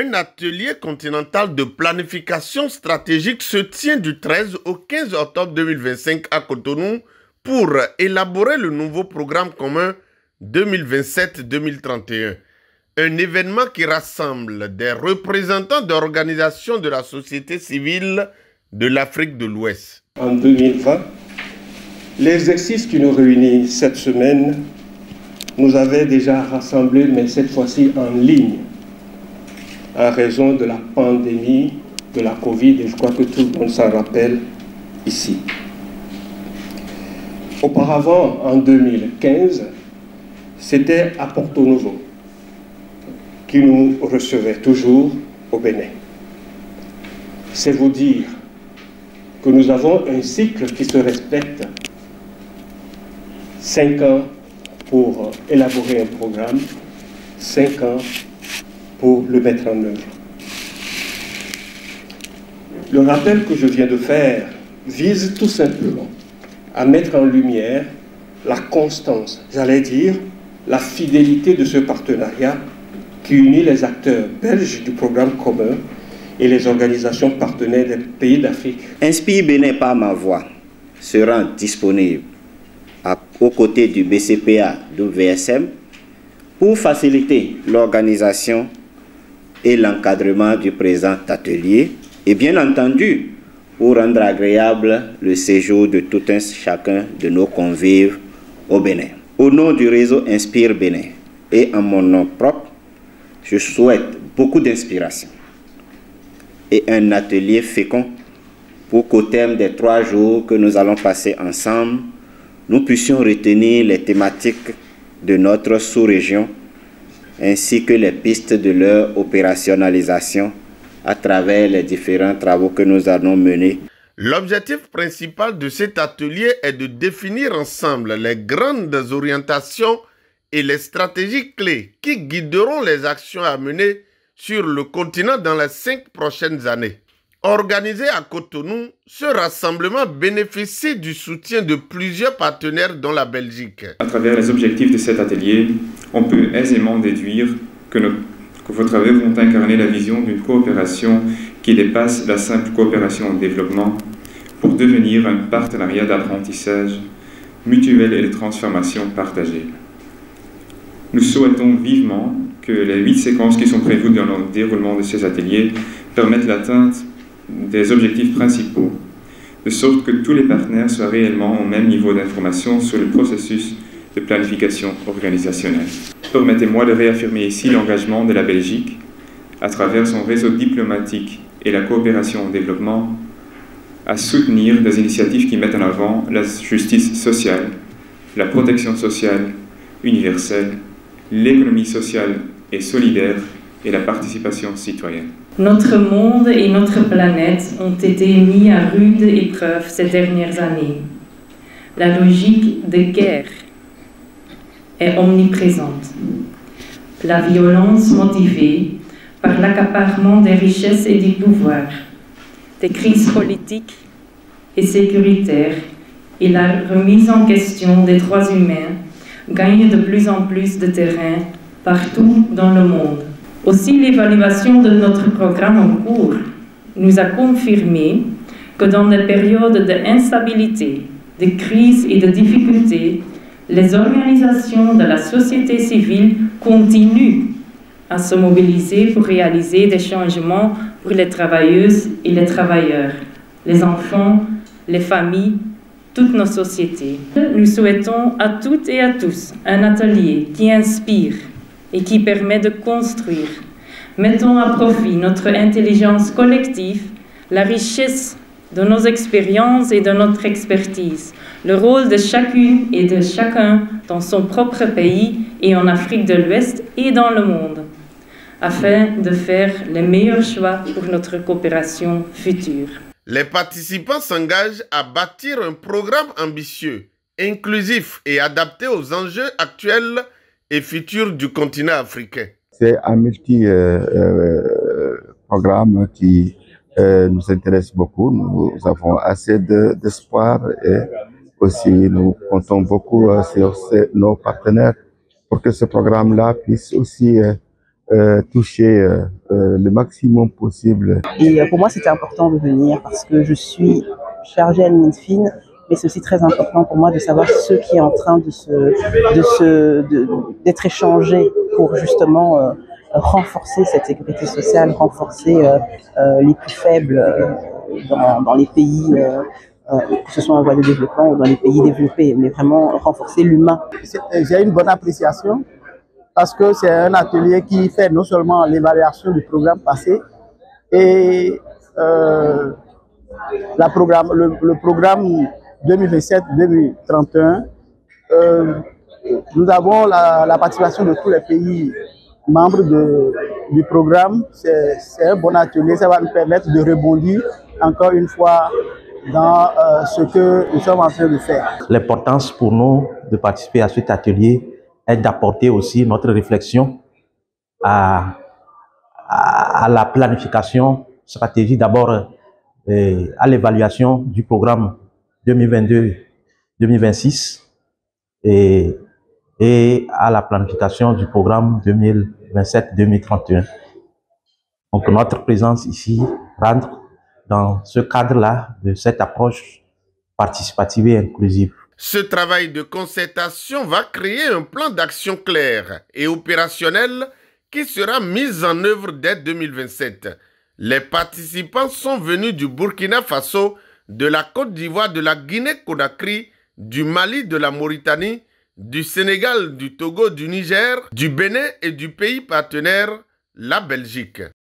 Un atelier continental de planification stratégique se tient du 13 au 15 octobre 2025 à Cotonou pour élaborer le nouveau programme commun 2027-2031. Un événement qui rassemble des représentants d'organisations de la société civile de l'Afrique de l'Ouest. En 2020, l'exercice qui nous réunit cette semaine nous avait déjà rassemblés, mais cette fois-ci en ligne, en raison de la pandémie de la Covid, et je crois que tout le monde s'en rappelle ici. Auparavant, en 2015, c'était à Porto Novo, qui nous recevait toujours au Bénin. C'est vous dire que nous avons un cycle qui se respecte. 5 ans pour élaborer un programme, 5 ans pour le mettre en œuvre. Le rappel que je viens de faire vise tout simplement à mettre en lumière la constance, j'allais dire, la fidélité de ce partenariat qui unit les acteurs belges du programme commun et les organisations partenaires des pays d'Afrique. Inspire Bénin par ma voix se rend disponible aux côtés du BCPA du VSM pour faciliter l'organisation et l'encadrement du présent atelier et bien entendu pour rendre agréable le séjour de tout un chacun de nos convives au Bénin. Au nom du réseau Inspire Bénin et en mon nom propre, je souhaite beaucoup d'inspiration et un atelier fécond pour qu'au terme des 3 jours que nous allons passer ensemble, nous puissions retenir les thématiques de notre sous-région ainsi que les pistes de leur opérationnalisation à travers les différents travaux que nous allons mener. L'objectif principal de cet atelier est de définir ensemble les grandes orientations et les stratégies clés qui guideront les actions à mener sur le continent dans les 5 prochaines années. Organisé à Cotonou, ce rassemblement bénéficie du soutien de plusieurs partenaires dont la Belgique. À travers les objectifs de cet atelier, on peut aisément déduire que vos travaux vont incarner la vision d'une coopération qui dépasse la simple coopération au développement pour devenir un partenariat d'apprentissage mutuel et de transformation partagée. Nous souhaitons vivement que les 8 séquences qui sont prévues dans le déroulement de ces ateliers permettent l'atteinte des objectifs principaux, de sorte que tous les partenaires soient réellement au même niveau d'information sur le processus de planification organisationnelle. Permettez-moi de réaffirmer ici l'engagement de la Belgique, à travers son réseau diplomatique et la coopération au développement, à soutenir des initiatives qui mettent en avant la justice sociale, la protection sociale universelle, l'économie sociale et solidaire et la participation citoyenne. Notre monde et notre planète ont été mis à rude épreuve ces dernières années. La logique de guerre est omniprésente. La violence motivée par l'accaparement des richesses et du pouvoir, des crises politiques et sécuritaires et la remise en question des droits humains gagne de plus en plus de terrain partout dans le monde. Aussi, l'évaluation de notre programme en cours nous a confirmé que dans des périodes d'instabilité, de crise et de difficulté, les organisations de la société civile continuent à se mobiliser pour réaliser des changements pour les travailleuses et les travailleurs, les enfants, les familles, toutes nos sociétés. Nous souhaitons à toutes et à tous un atelier qui inspire et qui permet de construire. Mettons à profit notre intelligence collective, la richesse de nos expériences et de notre expertise, le rôle de chacune et de chacun dans son propre pays et en Afrique de l'Ouest et dans le monde, afin de faire les meilleurs choix pour notre coopération future. Les participants s'engagent à bâtir un programme ambitieux, inclusif et adapté aux enjeux actuels et futurs du continent africain. C'est un multi-programme qui nous intéresse beaucoup. Nous avons assez d'espoir et aussi nous comptons beaucoup sur nos partenaires pour que ce programme-là puisse aussi toucher le maximum possible. Et pour moi, c'était important de venir parce que je suis chargée admin fine, mais c'est aussi très important pour moi de savoir ce qui est en train d'être échangé pour justement renforcer cette sécurité sociale, renforcer les plus faibles dans les pays, que ce soit en voie de développement ou dans les pays développés, mais vraiment renforcer l'humain. J'ai une bonne appréciation parce que c'est un atelier qui fait non seulement l'évaluation du programme passé et le programme 2027-2031. Nous avons la participation de tous les pays membres du programme. C'est un bon atelier, ça va nous permettre de rebondir encore une fois dans ce que nous sommes en train de faire. L'importance pour nous de participer à cet atelier est d'apporter aussi notre réflexion à la planification stratégique, d'abord à l'évaluation du programme 2022-2026 et à la planification du programme 2027-2031. Donc notre présence ici rentre dans ce cadre-là de cette approche participative et inclusive. Ce travail de concertation va créer un plan d'action clair et opérationnel qui sera mis en œuvre dès 2027. Les participants sont venus du Burkina Faso, de la Côte d'Ivoire, de la Guinée-Conakry, du Mali, de la Mauritanie, du Sénégal, du Togo, du Niger, du Bénin et du pays partenaire, la Belgique.